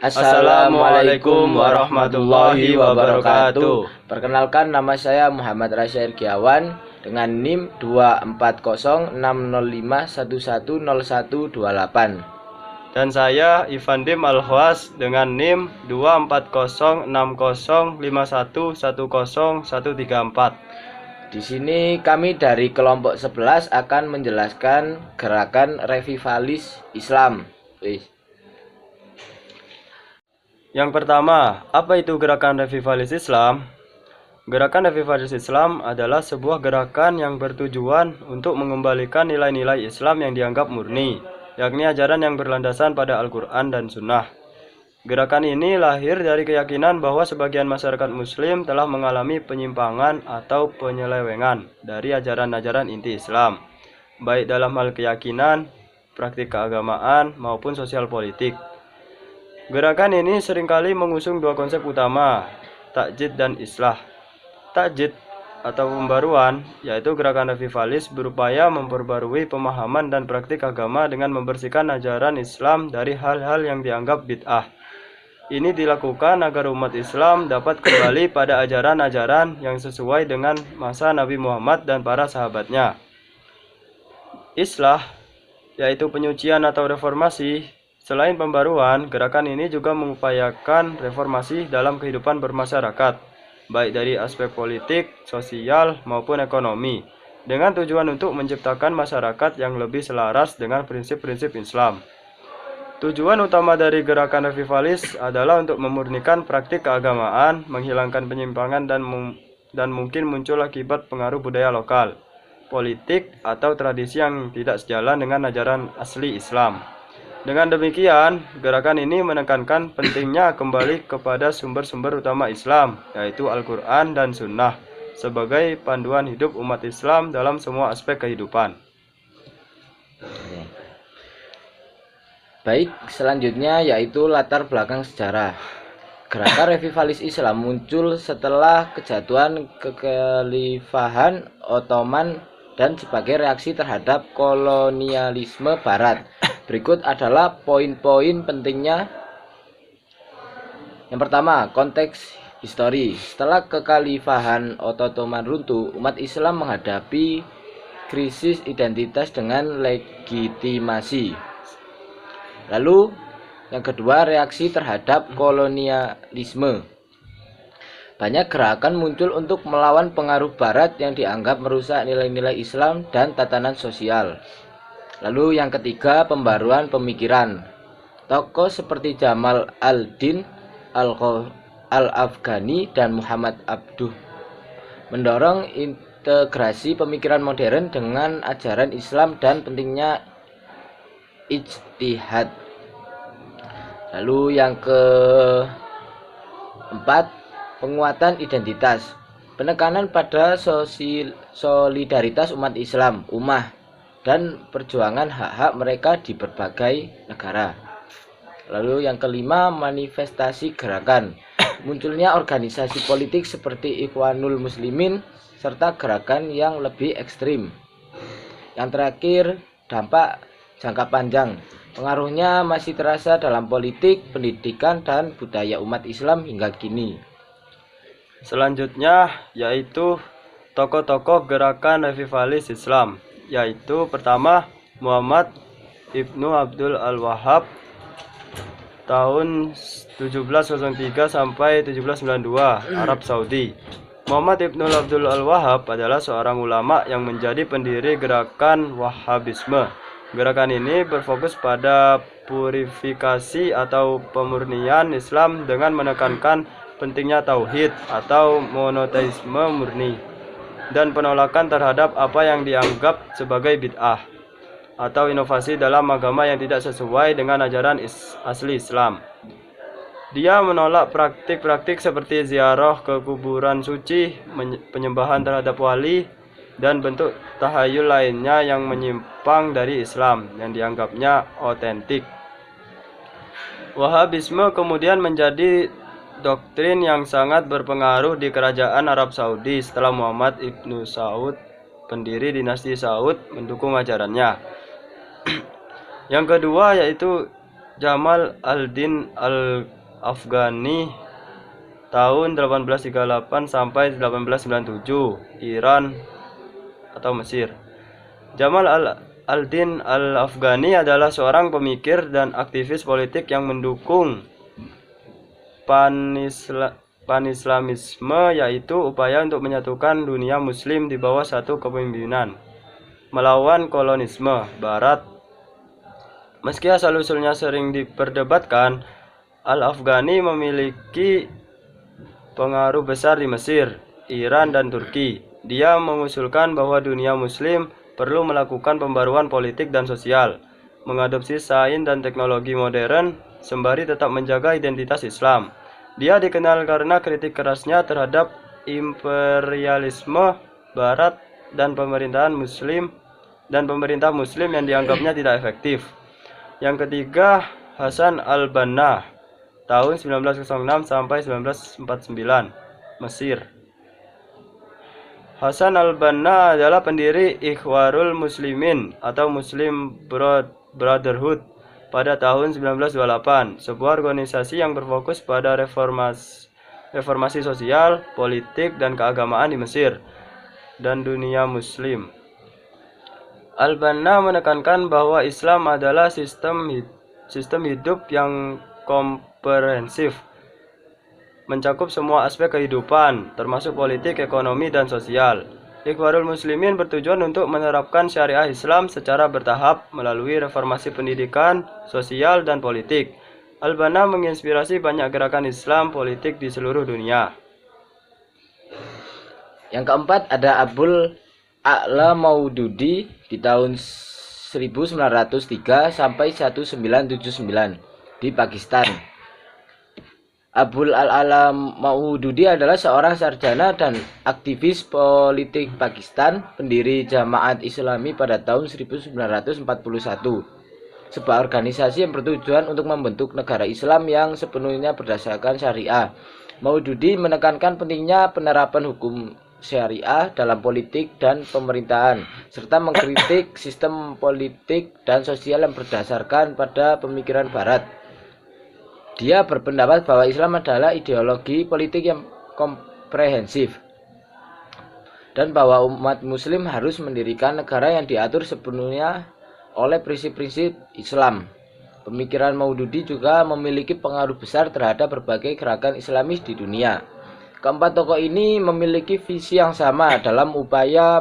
Assalamualaikum warahmatullahi wabarakatuh. Perkenalkan, nama saya Muhammad Rasyair Giawan dengan NIM 240605110128. Dan saya Ivandim Alhwas dengan NIM 24066051101134. Di sini kami dari kelompok 11 akan menjelaskan gerakan revivalis Islam. Yang pertama, apa itu gerakan revivalis Islam? Gerakan revivalis Islam adalah sebuah gerakan yang bertujuan untuk mengembalikan nilai-nilai Islam yang dianggap murni, yakni ajaran yang berlandasan pada Al-Quran dan Sunnah. Gerakan ini lahir dari keyakinan bahwa sebagian masyarakat Muslim telah mengalami penyimpangan atau penyelewengan dari ajaran-ajaran inti Islam, baik dalam hal keyakinan, praktik keagamaan, maupun sosial politik. Gerakan ini seringkali mengusung dua konsep utama, tajdid dan islah. Tajdid atau pembaruan, yaitu gerakan revivalis berupaya memperbarui pemahaman dan praktik agama dengan membersihkan ajaran Islam dari hal-hal yang dianggap bid'ah. Ini dilakukan agar umat Islam dapat kembali pada ajaran-ajaran yang sesuai dengan masa Nabi Muhammad dan para sahabatnya. Islah, yaitu penyucian atau reformasi. Selain pembaruan, gerakan ini juga mengupayakan reformasi dalam kehidupan bermasyarakat, baik dari aspek politik, sosial, maupun ekonomi, dengan tujuan untuk menciptakan masyarakat yang lebih selaras dengan prinsip-prinsip Islam. Tujuan utama dari gerakan revivalis adalah untuk memurnikan praktik keagamaan, menghilangkan penyimpangan dan mungkin muncul akibat pengaruh budaya lokal, politik, atau tradisi yang tidak sejalan dengan ajaran asli Islam. Dengan demikian, gerakan ini menekankan pentingnya kembali kepada sumber-sumber utama Islam, yaitu Al-Quran dan Sunnah, sebagai panduan hidup umat Islam dalam semua aspek kehidupan. Baik, selanjutnya yaitu latar belakang sejarah. Gerakan revivalis Islam muncul setelah kejatuhan kekhalifahan Ottoman dan sebagai reaksi terhadap kolonialisme Barat. Berikut adalah poin-poin pentingnya. Yang pertama, konteks histori. Setelah kekhalifahan Ottoman runtuh, umat Islam menghadapi krisis identitas dengan legitimasi. Lalu, yang kedua, reaksi terhadap kolonialisme. Banyak gerakan muncul untuk melawan pengaruh Barat yang dianggap merusak nilai-nilai Islam dan tatanan sosial. Lalu yang ketiga, pembaruan pemikiran. Tokoh seperti Jamal al-Din al-Afghani dan Muhammad Abduh mendorong integrasi pemikiran modern dengan ajaran Islam dan pentingnya ijtihad. Lalu yang keempat, penguatan identitas. Penekanan pada solidaritas umat Islam, ummah, dan perjuangan hak-hak mereka di berbagai negara. Lalu yang kelima, manifestasi gerakan. Munculnya organisasi politik seperti Ikhwanul Muslimin serta gerakan yang lebih ekstrim. Yang terakhir, dampak jangka panjang. Pengaruhnya masih terasa dalam politik, pendidikan, dan budaya umat Islam hingga kini. Selanjutnya yaitu tokoh-tokoh gerakan revivalis Islam, yaitu pertama Muhammad Ibnu Abdul Al-Wahhab tahun 1703 sampai 1792 Arab Saudi. Muhammad Ibnu Abdul Al-Wahhab adalah seorang ulama yang menjadi pendiri gerakan Wahhabisme. Gerakan ini berfokus pada purifikasi atau pemurnian Islam dengan menekankan pentingnya tauhid atau monoteisme murni dan penolakan terhadap apa yang dianggap sebagai bid'ah atau inovasi dalam agama yang tidak sesuai dengan ajaran asli Islam. Dia menolak praktik-praktik seperti ziarah ke kuburan suci, penyembahan terhadap wali, dan bentuk tahayul lainnya yang menyimpang dari Islam yang dianggapnya otentik. Wahhabisme kemudian menjadi doktrin yang sangat berpengaruh di kerajaan Arab Saudi setelah Muhammad Ibnu Saud, pendiri dinasti Saud, mendukung ajarannya. Yang kedua yaitu Jamal al-Din al-Afghani tahun 1838 sampai 1897, Iran atau Mesir. Jamal al-Din al-Afghani adalah seorang pemikir dan aktivis politik yang mendukung Pan-Islamisme, yaitu upaya untuk menyatukan dunia muslim di bawah satu kepemimpinan, melawan kolonisme barat. Meski asal-usulnya sering diperdebatkan, Al-Afghani memiliki pengaruh besar di Mesir, Iran, dan Turki. Dia mengusulkan bahwa dunia muslim perlu melakukan pembaruan politik dan sosial, mengadopsi sains dan teknologi modern, sembari tetap menjaga identitas Islam. Dia dikenal karena kritik kerasnya terhadap imperialisme barat dan pemerintah muslim yang dianggapnya tidak efektif. Yang ketiga, Hasan al-Banna tahun 1906 sampai 1949, Mesir. Hasan al-Banna adalah pendiri Ikhwanul Muslimin atau Muslim Brotherhood pada tahun 1928, sebuah organisasi yang berfokus pada reformasi sosial, politik, dan keagamaan di Mesir dan dunia muslim. Al-Banna menekankan bahwa Islam adalah sistem hidup yang komprehensif, mencakup semua aspek kehidupan, termasuk politik, ekonomi, dan sosial. Ikhwanul Muslimin bertujuan untuk menerapkan syariah Islam secara bertahap melalui reformasi pendidikan, sosial, dan politik. Al-Banna menginspirasi banyak gerakan Islam politik di seluruh dunia. Yang keempat ada Abul A'la Maududi di tahun 1903 sampai 1979 di Pakistan. Abul A'la Maududi adalah seorang sarjana dan aktivis politik Pakistan, pendiri Jamaat Islami pada tahun 1941, sebuah organisasi yang bertujuan untuk membentuk negara Islam yang sepenuhnya berdasarkan syariah. Maududi menekankan pentingnya penerapan hukum syariah dalam politik dan pemerintahan, serta mengkritik sistem politik dan sosial yang berdasarkan pada pemikiran Barat. Dia berpendapat bahwa Islam adalah ideologi politik yang komprehensif dan bahwa umat muslim harus mendirikan negara yang diatur sepenuhnya oleh prinsip-prinsip Islam. Pemikiran Maududi juga memiliki pengaruh besar terhadap berbagai gerakan Islamis di dunia. Keempat tokoh ini memiliki visi yang sama dalam upaya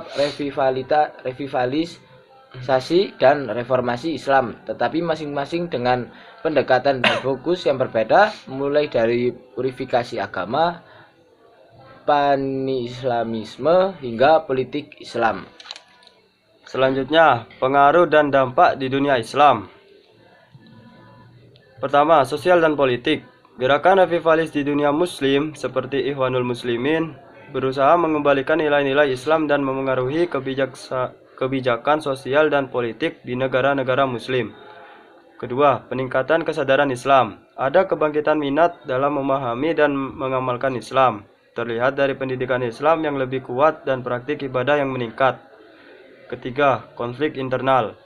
revitalisasi dan reformasi Islam, tetapi masing-masing dengan pendekatan dan fokus yang berbeda, mulai dari purifikasi agama, pan-islamisme, hingga politik Islam. Selanjutnya, pengaruh dan dampak di dunia Islam. Pertama, sosial dan politik. Gerakan revivalis di dunia muslim seperti Ikhwanul Muslimin berusaha mengembalikan nilai-nilai Islam dan memengaruhi kebijakan sosial dan politik di negara-negara muslim. Kedua, peningkatan kesadaran Islam. Ada kebangkitan minat dalam memahami dan mengamalkan Islam. Terlihat dari pendidikan Islam yang lebih kuat dan praktik ibadah yang meningkat. Ketiga, konflik internal.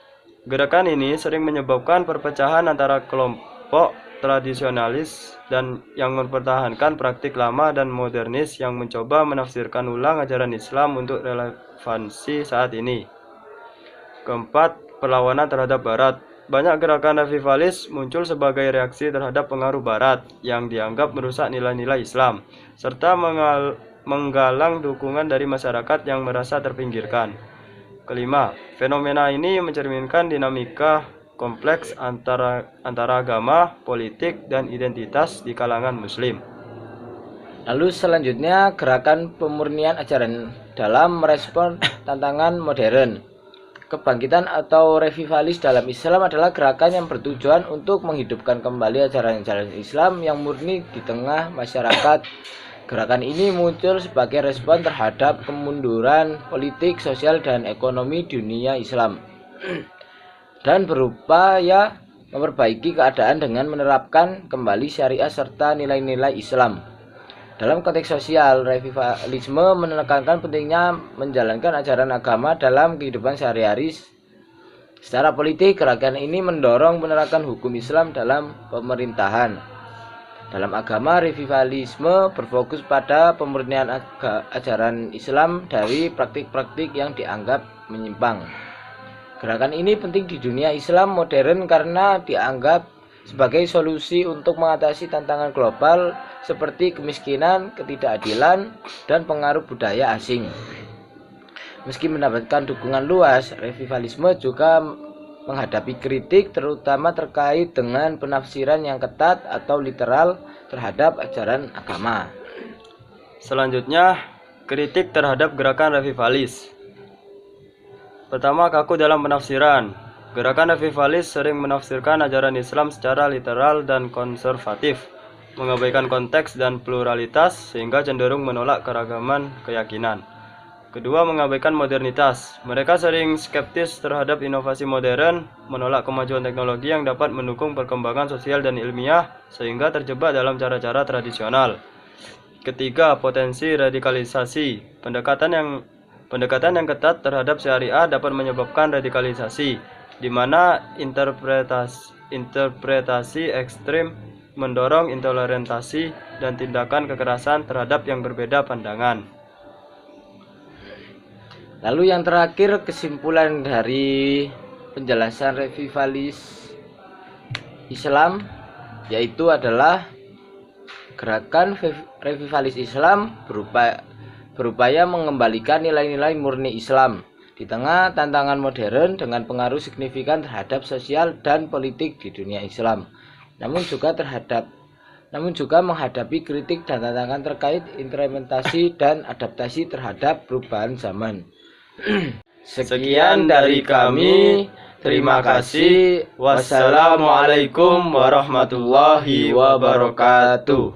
Gerakan ini sering menyebabkan perpecahan antara kelompok tradisionalis dan yang mempertahankan praktik lama dan modernis yang mencoba menafsirkan ulang ajaran Islam untuk relevansi saat ini. Keempat, perlawanan terhadap Barat. Banyak gerakan revivalis muncul sebagai reaksi terhadap pengaruh Barat yang dianggap merusak nilai-nilai Islam, serta menggalang dukungan dari masyarakat yang merasa terpinggirkan. Kelima, fenomena ini mencerminkan dinamika kompleks antara agama, politik, dan identitas di kalangan muslim. Lalu selanjutnya, gerakan pemurnian ajaran dalam merespon tantangan modern. Kebangkitan atau revivalis dalam Islam adalah gerakan yang bertujuan untuk menghidupkan kembali ajaran-ajaran Islam yang murni di tengah masyarakat. Gerakan ini muncul sebagai respon terhadap kemunduran politik, sosial, dan ekonomi dunia Islam dan berupaya memperbaiki keadaan dengan menerapkan kembali syariah serta nilai-nilai Islam. Dalam konteks sosial, revivalisme menekankan pentingnya menjalankan ajaran agama dalam kehidupan sehari-hari Secara politik, gerakan ini mendorong penerapan hukum Islam dalam pemerintahan. Dalam agama, revivalisme berfokus pada pemurnian ajaran Islam dari praktik-praktik yang dianggap menyimpang. Gerakan ini penting di dunia Islam modern karena dianggap sebagai solusi untuk mengatasi tantangan global seperti kemiskinan, ketidakadilan, dan pengaruh budaya asing. Meski mendapatkan dukungan luas, revivalisme juga menghadapi kritik terutama terkait dengan penafsiran yang ketat atau literal terhadap ajaran agama. Selanjutnya, kritik terhadap gerakan revivalis. Pertama, kaku dalam penafsiran. Gerakan revivalis sering menafsirkan ajaran Islam secara literal dan konservatif, mengabaikan konteks dan pluralitas sehingga cenderung menolak keragaman keyakinan. Kedua, mengabaikan modernitas. Mereka sering skeptis terhadap inovasi modern, menolak kemajuan teknologi yang dapat mendukung perkembangan sosial dan ilmiah, sehingga terjebak dalam cara-cara tradisional. Ketiga, potensi radikalisasi. Pendekatan yang ketat terhadap syariah dapat menyebabkan radikalisasi, di mana interpretasi ekstrim mendorong intoleransi dan tindakan kekerasan terhadap yang berbeda pandangan. Lalu yang terakhir, kesimpulan dari penjelasan revivalis Islam yaitu adalah gerakan revivalis Islam berupaya mengembalikan nilai-nilai murni Islam di tengah tantangan modern dengan pengaruh signifikan terhadap sosial dan politik di dunia Islam. Namun juga menghadapi kritik dan tantangan terkait implementasi dan adaptasi terhadap perubahan zaman. Sekian dari kami. Terima kasih. Wassalamualaikum warahmatullahi wabarakatuh.